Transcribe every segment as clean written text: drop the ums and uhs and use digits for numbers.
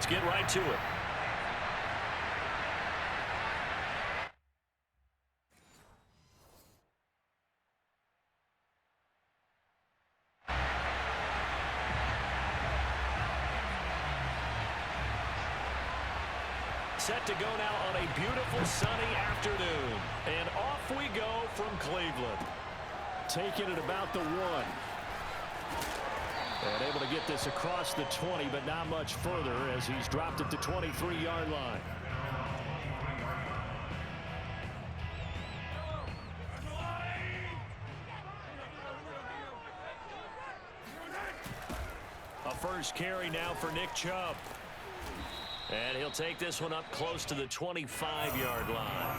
let's get right to it. Set to go now on a beautiful sunny afternoon. And off we go from Cleveland. Taking it about the 1. And able to get this across the 20, but not much further as he's dropped it to 23-yard line. A first carry now for Nick Chubb. And he'll take this one up close to the 25-yard line.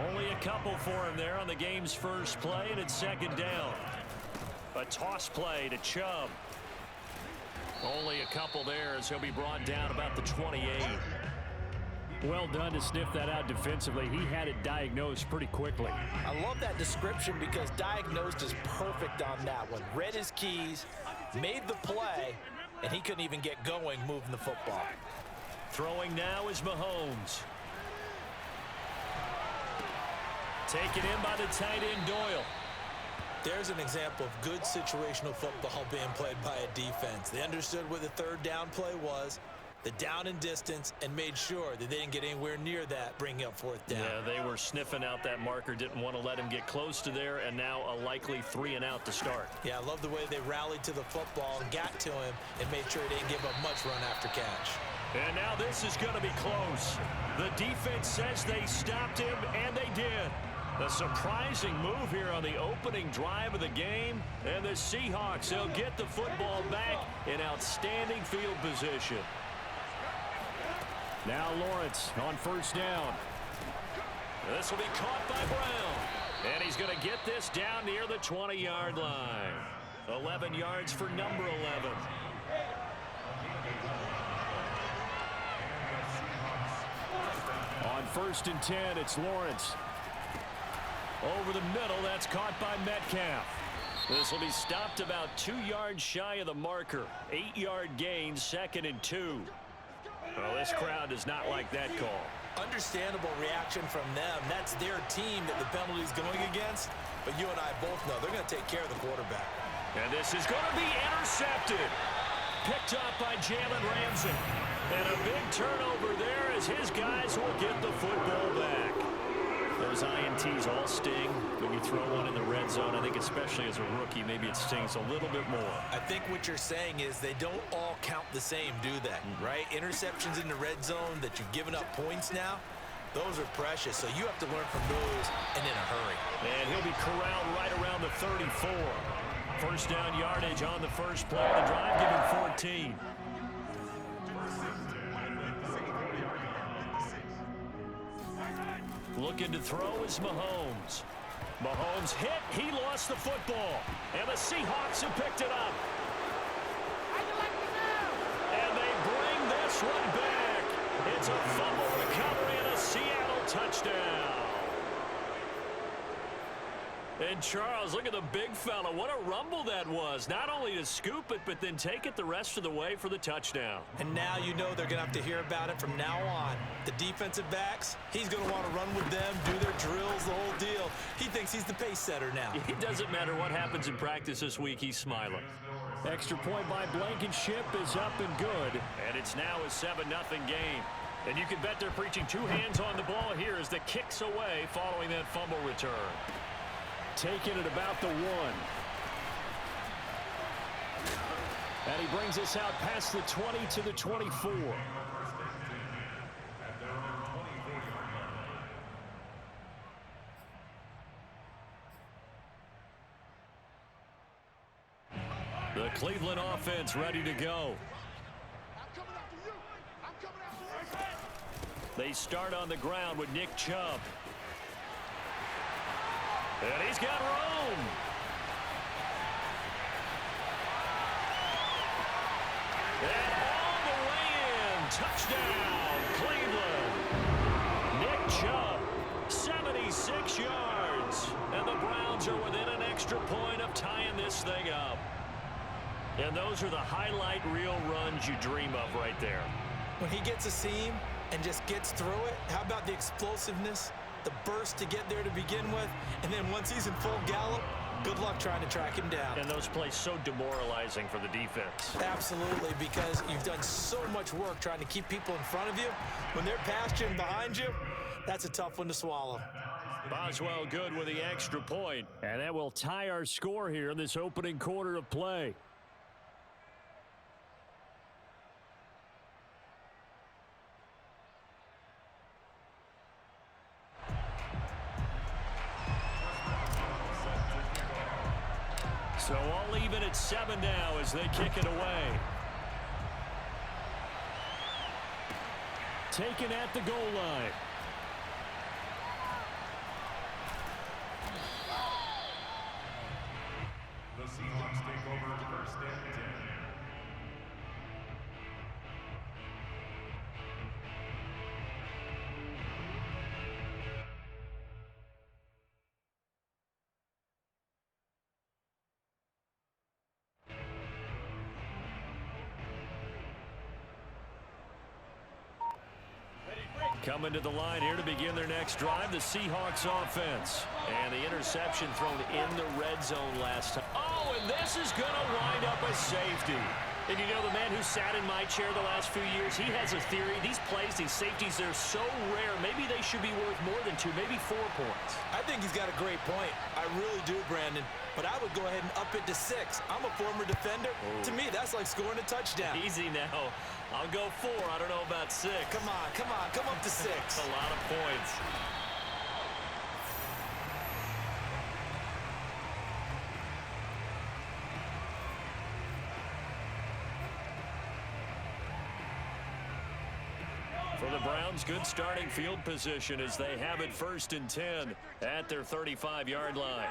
Only a couple for him there on the game's first play, and it's second down. A toss play to Chubb. Only a couple there as he'll be brought down about the 28. Well done to sniff that out defensively. He had it diagnosed pretty quickly. I love that description because diagnosed is perfect on that one. Read his keys, made the play, and he couldn't even get going moving the football. Throwing now is Mahomes. Taken in by the tight end Doyle. There's an example of good situational football being played by a defense. They understood what the third down play was, the down and distance, and made sure that they didn't get anywhere near that, bringing up fourth down. Yeah, they were sniffing out that marker, didn't want to let him get close to there, and now a likely 3 and out to start. Yeah, I love the way they rallied to the football and got to him and made sure they didn't give up much run after catch. And now this is going to be close. The defense says they stopped him, and they did. A surprising move here on the opening drive of the game. And the Seahawks, they'll get the football back in outstanding field position. Now Lawrence on first down. This will be caught by Brown. And he's going to get this down near the 20-yard line. 11 yards for number 11. On first and 10, it's Lawrence. Over the middle, that's caught by Metcalf. This will be stopped about 2 yards shy of the marker. 8-yard gain, 2nd and 2. Well, this crowd does not like that call. Understandable reaction from them. That's their team that the penalty's going against. But you and I both know they're going to take care of the quarterback. And this is going to be intercepted. Picked up by Jalen Ramsey. And a big turnover there as his guys will get the football back. Those INTs all sting when you throw one in the red zone. I think especially as a rookie, maybe it stings a little bit more. I think what you're saying is they don't all count the same, do they? Right? Interceptions in the red zone that you've given up points now, those are precious. So you have to learn from those and in a hurry. And he'll be corralled right around the 34. First down yardage on the first play of the drive, give him 14. Looking to throw is Mahomes. Mahomes hit. He lost the football. And the Seahawks have picked it up. And they bring this one back. It's a fumble recovery and a Seattle touchdown. And Charles, look at the big fella. What a rumble that was. Not only to scoop it, but then take it the rest of the way for the touchdown. And now you know they're going to have to hear about it from now on. The defensive backs, he's going to want to run with them, do their drills, the whole deal. He thinks he's the pace setter now. It doesn't matter what happens in practice this week. He's smiling. Extra point by Blankenship is up and good. And it's now a 7-0 game. And you can bet they're preaching 2 hands on the ball here as the kick's away following that fumble return. Taking it about the 1. And he brings us out past the 20 to the 24. The Cleveland offense ready to go. They start on the ground with Nick Chubb. And he's got room. And all the way in. Touchdown, Cleveland. Nick Chubb, 76 yards. And the Browns are within an extra point of tying this thing up. And those are the highlight reel runs you dream of right there. when he gets a seam and just gets through it, how about the explosiveness, the burst to get there to begin with, and then once he's in full gallop, good luck trying to track him down. And those plays so demoralizing for the defense. Absolutely, because you've done so much work trying to keep people in front of you. When they're past you and behind you, that's a tough one to swallow. Boswell good with the extra point. And that will tie our score here in this opening quarter of play. So all even at 7 now as they kick it away. Taken at the goal line. The Seahawks take over first and 10. Coming to the line here to begin their next drive, the Seahawks offense. And the interception thrown in the red zone last time. Oh, and this is going to wind up a safety. And you know, the man who sat in my chair the last few years, he has a theory. These plays, these safeties, they're so rare. Maybe they should be worth more than 2, maybe 4 points. I think he's got a great point. I really do, Brandon. But I would go ahead and up it to 6. I'm a former defender. To me, that's like scoring a touchdown. Easy now. I'll go 4. I don't know about 6. Come on, come on. Come up to 6. That's a lot of points. For the Browns, good starting field position as they have it 1st and 10 at their 35-yard line.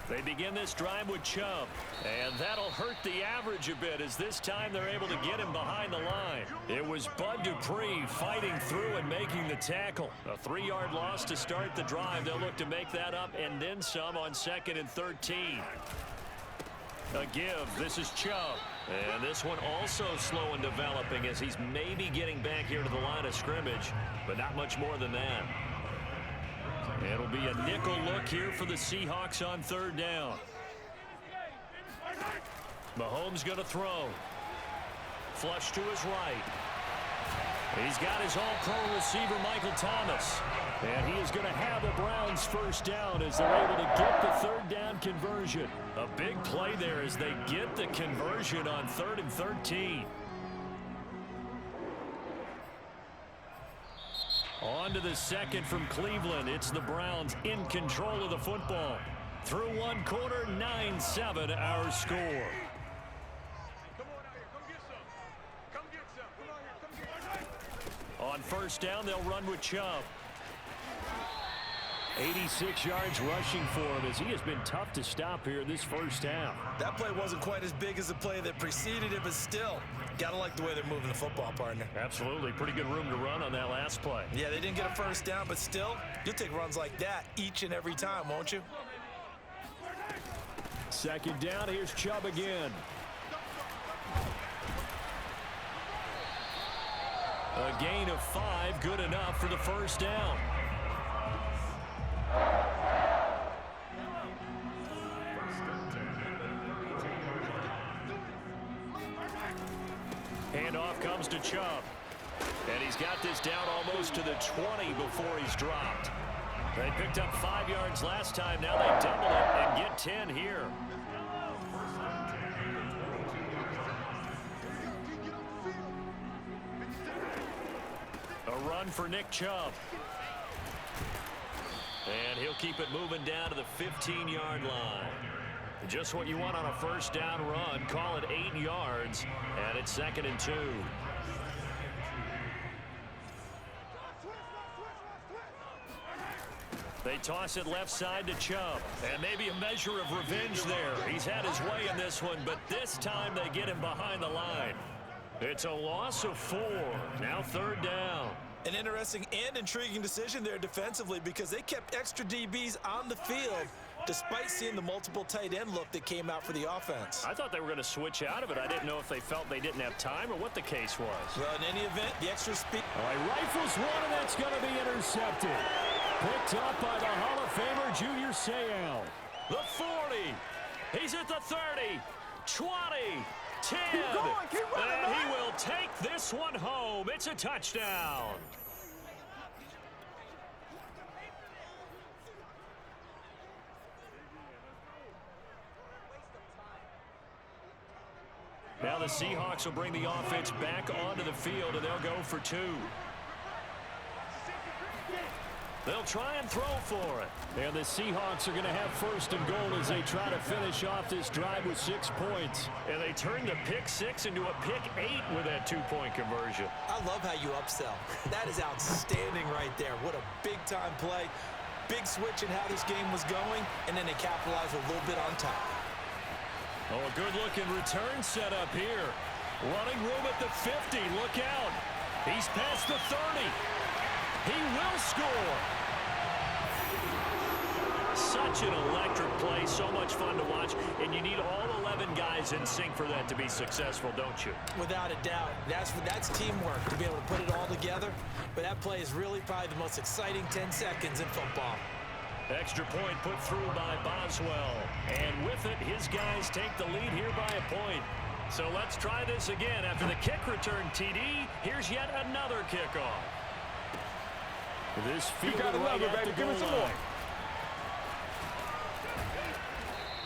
They begin this drive with Chubb, and that'll hurt the average a bit as this time they're able to get him behind the line. It was Bud Dupree fighting through and making the tackle. A 3-yard loss to start the drive. They'll look to make that up and then some on 2nd and 13. A give. This is Chubb. And this one also slow in developing as he's maybe getting back here to the line of scrimmage, but not much more than that. It'll be a nickel look here for the Seahawks on 3rd down. Mahomes going to throw. Flush to his right. He's got his all-pro receiver, Michael Thomas. And he is going to have the Browns 1st down as they're able to get the 3rd down conversion. A big play there as they get the conversion on 3rd and 13. On to the 2nd from Cleveland. It's the Browns in control of the football. Through 1 quarter, 9-7 our score. On 1st down, they'll run with Chubb. 86 yards rushing for him as he has been tough to stop here in this 1st half. That play wasn't quite as big as the play that preceded it, but still, gotta like the way they're moving the football, partner. Absolutely. Pretty good room to run on that last play. Yeah, they didn't get a 1st down, but still, you'll take runs like that each and every time, won't you? 2nd down, here's Chubb again. A gain of 5, good enough for the 1st down. Handoff comes to Chubb. And he's got this down almost to the 20 before he's dropped. They picked up 5 yards last time. Now they double it and get 10 here. A run for Nick Chubb. And he'll keep it moving down to the 15-yard line. Just what you want on a 1st down run. Call it 8 yards, and it's 2nd and 2. They toss it left side to Chubb, and maybe a measure of revenge there. He's had his way in this one, but this time they get him behind the line. It's a loss of 4. Now 3rd down. An interesting and intriguing decision there defensively because they kept extra DBs on the field despite seeing the multiple tight end look that came out for the offense. I thought they were going to switch out of it. I didn't know if they felt they didn't have time or what the case was. Well, in any event, the extra speed. All right, rifles one, and that's going to be intercepted. Picked up by the Hall of Famer, Junior Seau. The 40. He's at the 30. 20. 10. Keep running, and man. he will take this one home. It's a touchdown. Now the Seahawks will bring the offense back onto the field, and they'll go for 2. They'll try and throw for it. And the Seahawks are going to have first and goal as they try to finish off this drive with 6 points. And they turned the pick 6 into a pick 8 with that 2-point conversion. I love how you upsell. That is outstanding right there. What a big-time play. Big switch in how this game was going, and then they capitalized a little bit on top. Oh, a good-looking return set up here. Running room at the 50. Look out. He's past the 30. He will score. Such an electric play. So much fun to watch. And you need all 11 guys in sync for that to be successful, don't you? Without a doubt. That's teamwork to be able to put it all together. But that play is really probably the most exciting 10 seconds in football. Extra point put through by Boswell. And with it, his guys take the lead here by a point. So let's try this again. After the kick return TD, here's yet another kickoff. This field right at the goal line.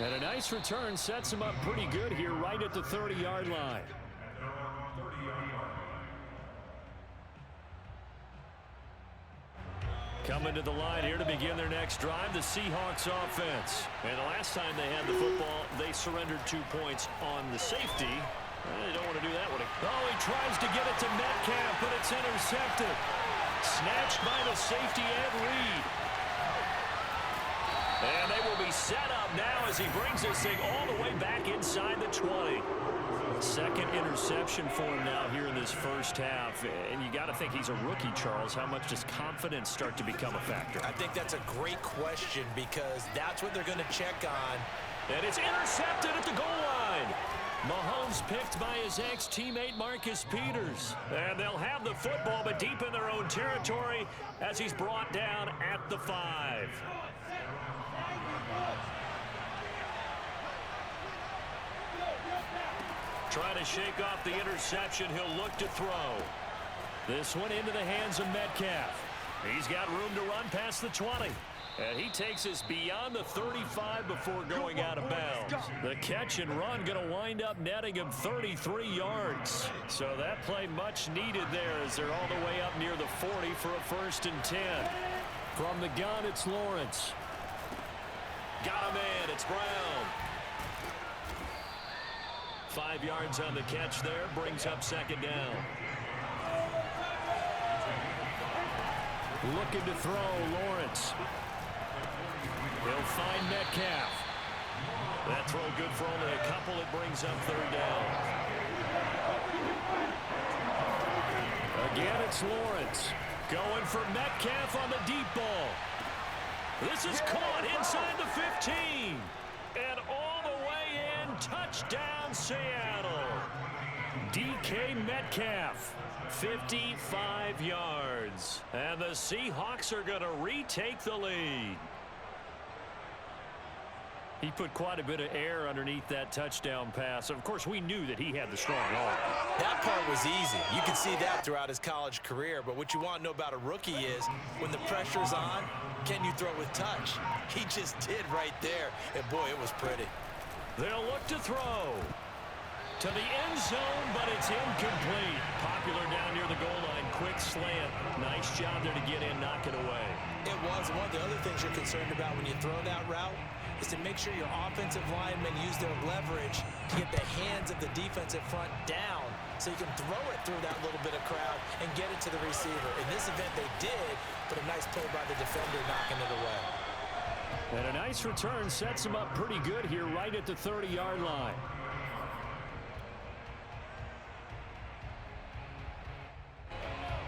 And a nice return sets him up pretty good here right at the 30-yard line. Coming to the line here to begin their next drive, the Seahawks offense. And the last time they had the football, they surrendered 2 points on the safety. They don't want to do that one. Oh, he tries to get it to Metcalf, but it's intercepted. Snatched by the safety, Ed Reed. And they will be set up now as he brings this thing all the way back inside the 20. Second interception for him now here in this first half. And you got to think he's a rookie, Charles. How much does confidence start to become a factor? I think that's a great question because that's what they're going to check on. And it's intercepted at the goal line. Mahomes picked by his ex-teammate Marcus Peters. And they'll have the football, but deep in their own territory as he's brought down at the 5. Trying to shake off the interception. He'll look to throw. This one into the hands of Metcalf. He's got room to run past the 20. And he takes us beyond the 35 before going out of bounds. The catch and run going to wind up netting him 33 yards. So that play much needed there as they're all the way up near the 40 for a 1st and 10. From the gun, it's Lawrence. Got him in. It's Brown. 5 yards on the catch there. Brings up 2nd down. Looking to throw, Lawrence. He'll find Metcalf. That throw good for only a couple. It brings up 3rd down. Again, it's Lawrence. Going for Metcalf on the deep ball. This is caught inside the 15. And all the way in. Touchdown, Seattle. DK Metcalf. 55 yards. And the Seahawks are going to retake the lead. He put quite a bit of air underneath that touchdown pass. Of course, we knew that he had the strong arm. That part was easy. You can see that throughout his college career. But what you want to know about a rookie is when the pressure's on, can you throw with touch? He just did right there. And, boy, it was pretty. They'll look to throw. To the end zone, but it's incomplete. Popular down near the goal line. Quick slant. Nice job there to get in, knock it away. It was. One of the other things you're concerned about when you throw that route is to make sure your offensive linemen use their leverage to get the hands of the defensive front down so you can throw it through that little bit of crowd and get it to the receiver. In this event, they did, but a nice play by the defender knocking it away. And a nice return sets him up pretty good here right at the 30-yard line.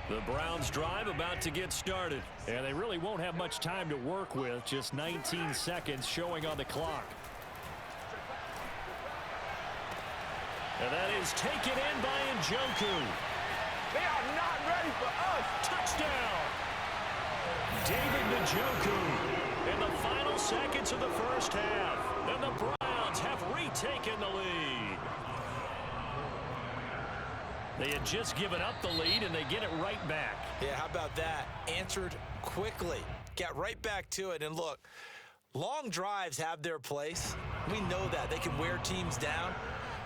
The Browns drive about to get started. And they really won't have much time to work with. Just 19 seconds showing on the clock. And that is taken in by Njoku. They are not ready for us. Touchdown. David Njoku in the final seconds of the first half. And the Browns have retaken the lead. They had just given up the lead, and they get it right back. Yeah, how about that? Answered quickly. Got right back to it. And look, long drives have their place. We know that. They can wear teams down.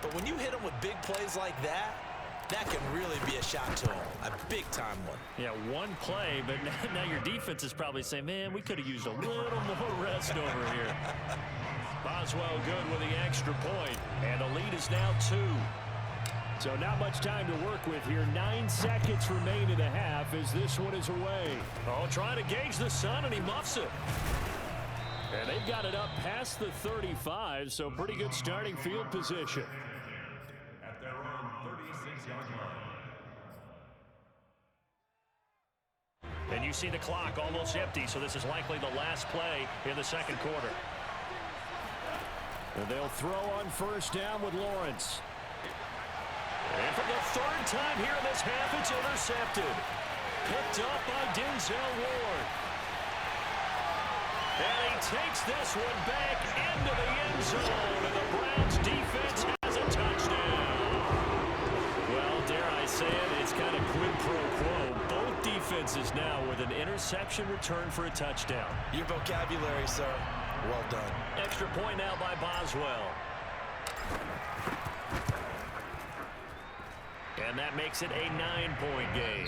But when you hit them with big plays like that, that can really be a shot to them. A big-time one. Yeah, one play, but now your defense is probably saying, man, we could have used a little more rest over here. Boswell good with the extra point, and the lead is now 2. So not much time to work with here. 9 seconds remain in the half as this one is away. Oh, trying to gauge the sun, and he muffs it. And they've got it up past the 35, so pretty good starting field position. At their own 36-yard line. And you see the clock almost empty, so this is likely the last play in the second quarter. And they'll throw on first down with Lawrence. And for the third time here in this half, it's intercepted. Picked up by Denzel Ward. And he takes this one back into the end zone, and the Browns defense has a touchdown. Well, dare I say it, it's kind of quid pro quo. Both defenses now with an interception return for a touchdown. Your vocabulary, sir. Well done. Extra point now by Boswell. And that makes it a 9-point game.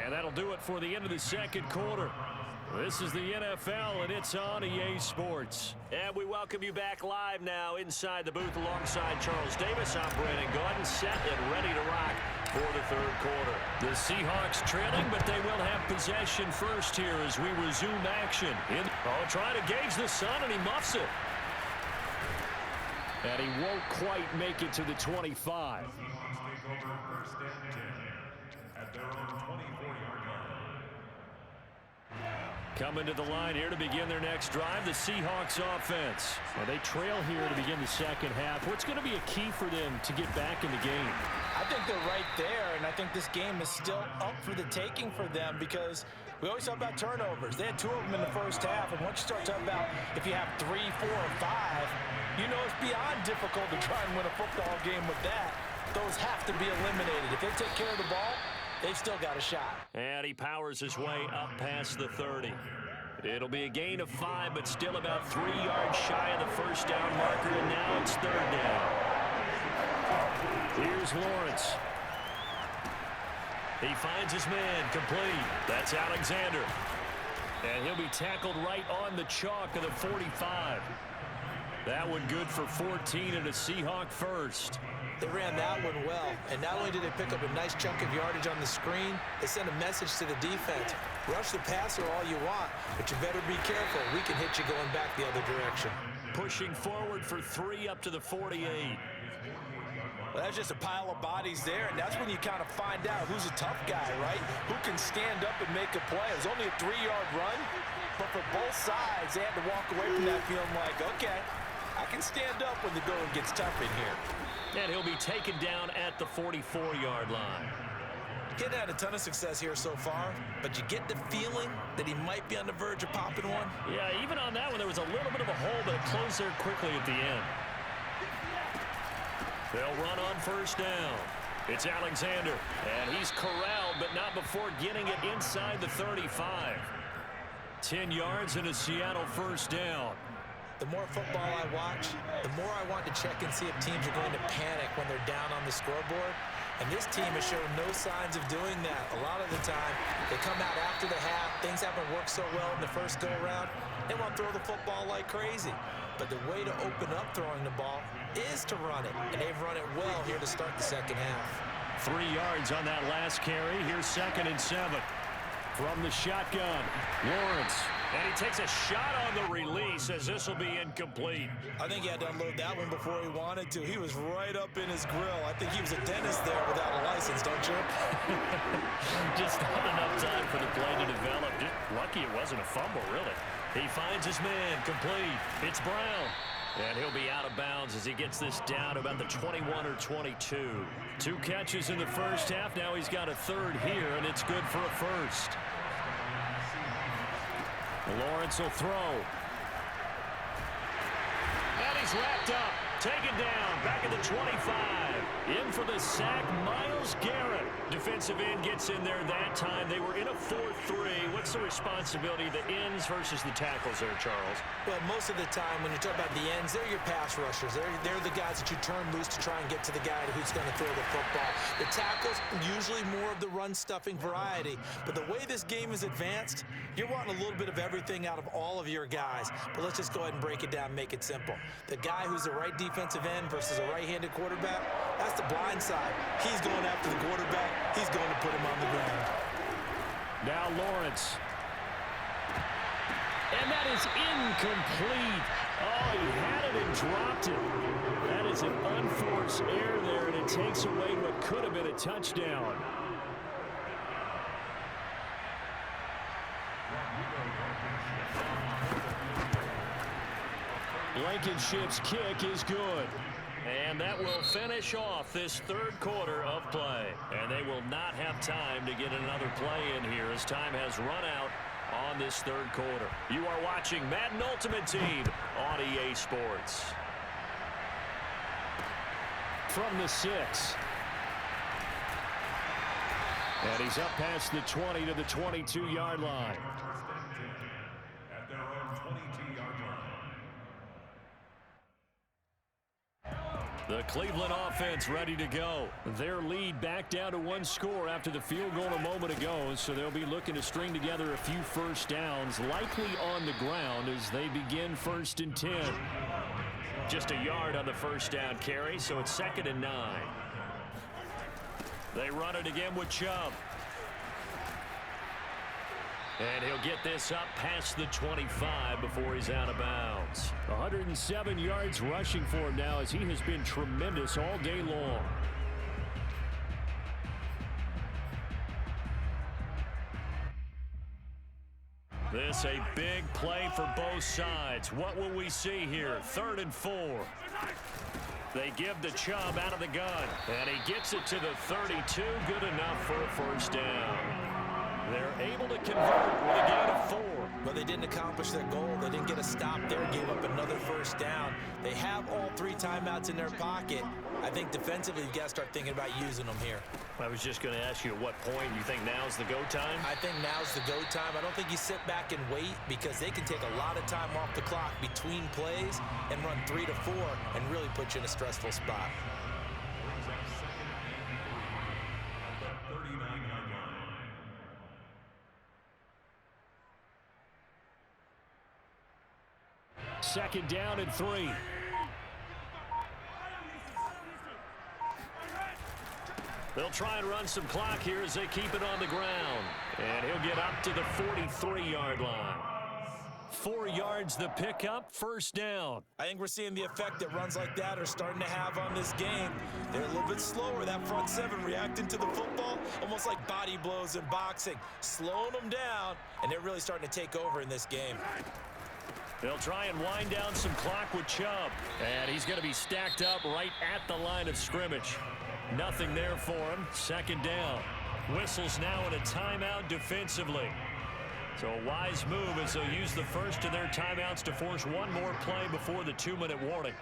And that'll do it for the end of the second quarter. This is the NFL, and it's on EA Sports. And we welcome you back live now inside the booth alongside Charles Davis. I'm Brandon Gaudin, set and ready to rock for the third quarter. The Seahawks trailing, but they will have possession first here as we resume action. Trying to gauge the sun, and he muffs it. And he won't quite make it to the 25. Take over first and 10 at their own 24-yard line. Coming to the line here to begin their next drive, the Seahawks offense. Well, they trail here to begin the second half. What's going to be a key for them to get back in the game? I think they're right there, and I think this game is still up for the taking for them because we always talk about turnovers. They had 2 of them in the first half, and once you start talking about if you have 3, 4, or 5, you know it's beyond difficult to try and win a football game with that. Those have to be eliminated. If they take care of the ball, they've still got a shot. And he powers his way up past the 30. It'll be a gain of 5, but still about 3 yards shy of the first down marker, and now it's third down. Here's Lawrence. He finds his man complete. That's Alexander. And he'll be tackled right on the chalk of the 45. That one good for 14 and a Seahawk first. They ran that one well, and not only did they pick up a nice chunk of yardage on the screen, they sent a message to the defense. Rush the passer all you want, but you better be careful. We can hit you going back the other direction. Pushing forward for 3 up to the 48. Well, that's just a pile of bodies there, and that's when you kind of find out who's a tough guy, right? Who can stand up and make a play. It was only a 3-yard run, but for both sides, they had to walk away from that feeling like, okay, I can stand up when the going gets tough in here. And he'll be taken down at the 44-yard line. He hadn't had a ton of success here so far, but you get the feeling that he might be on the verge of popping one. Yeah, even on that one, there was a little bit of a hole, but it closed there quickly at the end. They'll run on first down. It's Alexander, and he's corralled, but not before getting it inside the 35. 10 yards and a Seattle first down. The more football I watch, the more I want to check and see if teams are going to panic when they're down on the scoreboard. And this team has shown no signs of doing that. A lot of the time, they come out after the half. Things haven't worked so well in the first go-around. They want to throw the football like crazy. But the way to open up throwing the ball is to run it. And they've run it well here to start the second half. 3 yards on that last carry. Here's 2nd and 7. From the shotgun, Lawrence And he takes a shot on the release as this will be incomplete. I think he had to unload that one before he wanted to. He was right up in his grill. I think he was a dentist there without a license, don't you? Just not enough time for the play to develop. Just lucky it wasn't a fumble, really. He finds his man, complete. It's Brown. And he'll be out of bounds as he gets this down about the 21 or 22. 2 catches in the first half. Now he's got a third here, and it's good for a first. Lawrence will throw. And he's wrapped up. Taken down. Back at the 25. In for the sack, Myles Garrett. Defensive end gets in there that time. They were in a 4-3. What's the responsibility of the ends versus the tackles there, Charles? Well, most of the time when you talk about the ends, they're your pass rushers. They're the guys that you turn loose to try and get to the guy who's going to throw the football. The tackles, usually more of the run-stuffing variety. But the way this game is advanced, you're wanting a little bit of everything out of all of your guys. But let's just go ahead and break it down and make it simple. The guy who's the right defensive end versus a right-handed quarterback, that's the blind side. He's going after the quarterback. He's going to put him on the ground. Now Lawrence. And that is incomplete. Oh, he had it and dropped it. That is an unforced error there, and it takes away what could have been a touchdown. Blankenship's kick is good. And that will finish off this third quarter of play. And they will not have time to get another play in here as time has run out on this third quarter. You are watching Madden Ultimate Team on EA Sports. From the 6. And he's up past the 20 to the 22-yard line. At their own 22-yard line. The Cleveland offense ready to go. Their lead back down to 1 score after the field goal a moment ago, so they'll be looking to string together a few first downs, likely on the ground as they begin 1st and 10. Just a yard on the first down carry, so it's 2nd and 9. They run it again with Chubb. And he'll get this up past the 25 before he's out of bounds. 107 yards rushing for him now as he has been tremendous all day long. This a big play for both sides. What will we see here? 3rd and 4. They give the Chubb out of the gun. And he gets it to the 32. Good enough for a first down. They're able to convert with a gain of 4. But they didn't accomplish their goal. They didn't get a stop there, gave up another first down. They have all 3 timeouts in their pocket. I think defensively, you've got to start thinking about using them here. I was just going to ask you at what point you think now's the go time? I think now's the go time. I don't think you sit back and wait because they can take a lot of time off the clock between plays and run 3 to 4 and really put you in a stressful spot. Second down and 3. They'll try and run some clock here as they keep it on the ground. And he'll get up to the 43-yard line. 4 yards the pickup, first down. I think we're seeing the effect that runs like that are starting to have on this game. They're a little bit slower, that front 7 reacting to the football, almost like body blows in boxing, slowing them down, and they're really starting to take over in this game. They'll try and wind down some clock with Chubb. And he's going to be stacked up right at the line of scrimmage. Nothing there for him. Second down. Whistles now in a timeout defensively. So a wise move as they'll use the first of their timeouts to force one more play before the 2-minute warning.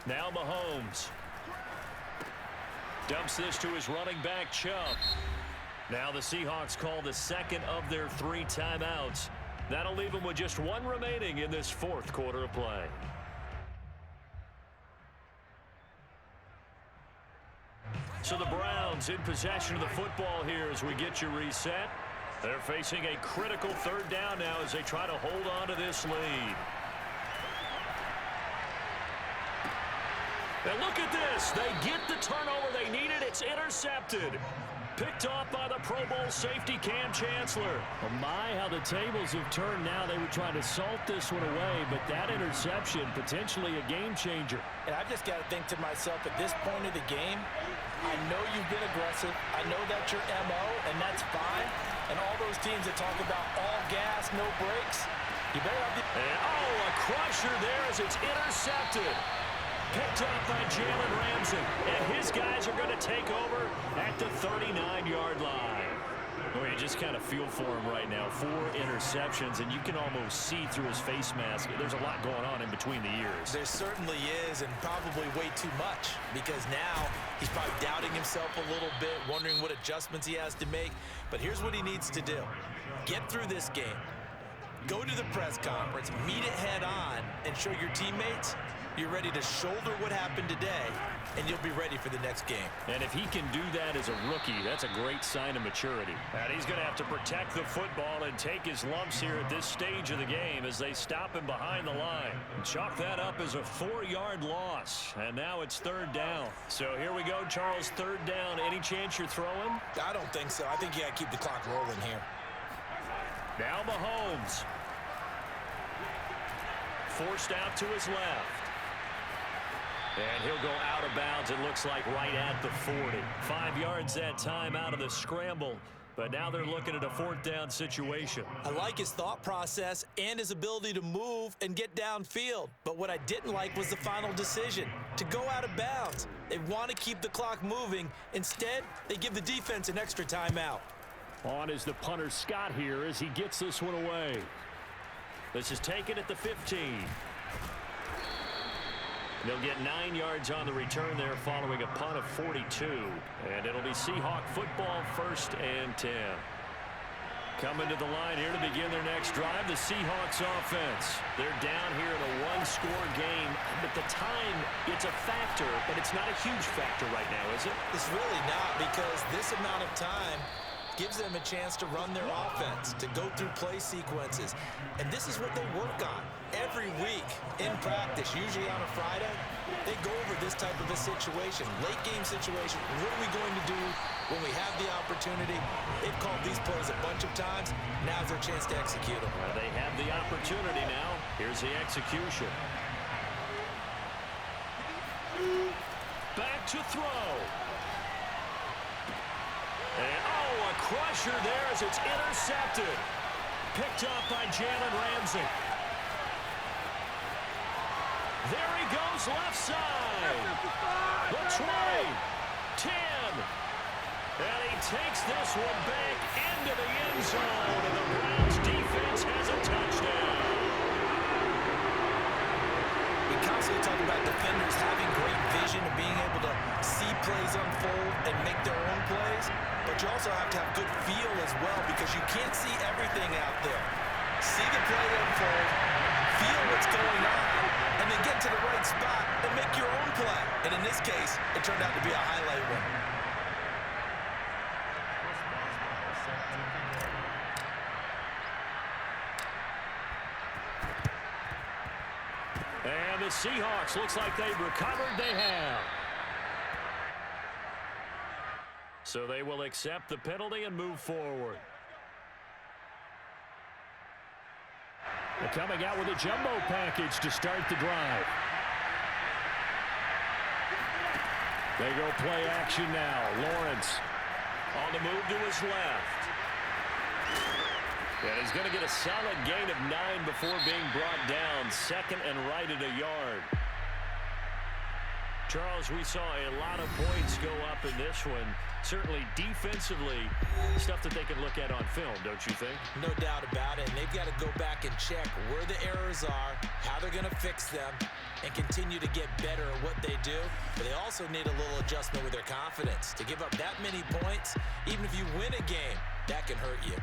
Now Mahomes. Dumps this to his running back, Chubb. Now the Seahawks call the second of their 3 timeouts. That'll leave them with just 1 remaining in this 4th quarter of play. So the Browns in possession of the football here as we get you reset. They're facing a critical 3rd down now as they try to hold on to this lead. And look at this. They get the turnover they needed. It's intercepted. Picked off by the Pro Bowl safety Cam Chancellor. Oh my, how the tables have turned now. They were trying to salt this one away, but that interception, potentially a game changer. And I've just got to think to myself, at this point of the game, I know you've been aggressive. I know that's your MO, and that's fine. And all those teams that talk about all gas, no brakes, you better have the... And, oh, a crusher there as it's intercepted. Picked up by Jalen Ramsey. And his guys are going to take over at the 39-yard line. Well, you just kind of feel for him right now. 4 interceptions, and you can almost see through his face mask. There's a lot going on in between the ears. There certainly is, and probably way too much, because now he's probably doubting himself a little bit, wondering what adjustments he has to make. But here's what he needs to do. Get through this game. Go to the press conference, meet it head on, and show your teammates you're ready to shoulder what happened today, and you'll be ready for the next game. And if he can do that as a rookie, that's a great sign of maturity. And he's going to have to protect the football and take his lumps here at this stage of the game as they stop him behind the line. And chalk that up as a 4-yard loss. And now it's 3rd down. So here we go, Charles, 3rd down. Any chance you're throwing? I don't think so. I think you got to keep the clock rolling here. Now Mahomes. Forced out to his left. And he'll go out of bounds, it looks like, right at the 40. 5 yards that time out of the scramble. But now they're looking at a 4th down situation. I like his thought process and his ability to move and get downfield. But what I didn't like was the final decision, to go out of bounds. They want to keep the clock moving. Instead, they give the defense an extra timeout. On is the punter Scott here as he gets this one away. This is taken at the 15. They'll get 9 yards on the return there following a punt of 42. And it'll be Seahawk football, 1st and 10. Coming to the line here to begin their next drive, the Seahawks offense. They're down here in a 1-score game. But the time, it's a factor, but it's not a huge factor right now, is it? It's really not, because this amount of time gives them a chance to run their offense, to go through play sequences. And this is what they work on every week in practice, usually on a Friday. They go over this type of a situation, late game situation. What are we going to do when we have the opportunity? They've called these plays a bunch of times. Now's their chance to execute them. They have the opportunity now. Here's the execution. Back to throw. And, oh, a crusher there as it's intercepted. Picked up by Jalen Ramsey. There he goes, left side. The 20, 10. And he takes this one back into the end zone. And the Browns defense has a touchdown. We constantly talk about defenders having great vision and being able to see plays unfold and make their own plays. But you also have to have good feel as well, because you can't see everything out there. See the play unfold, feel what's going on, and then get to the right spot and make your own play. And in this case, it turned out to be a highlight one. And the Seahawks, looks like they've recovered. They have. So they will accept the penalty and move forward. They're coming out with a jumbo package to start the drive. They go play action now. Lawrence On the move to his left. And he's going to get a solid gain of 9 before being brought down. 2nd and right at a yard. Charles, we saw a lot of points go up in this one. Certainly defensively, stuff that they can look at on film, don't you think? No doubt about it. And they've got to go back and check where the errors are, how they're going to fix them, and continue to get better at what they do. But they also need a little adjustment with their confidence. To give up that many points, even if you win a game, that can hurt you.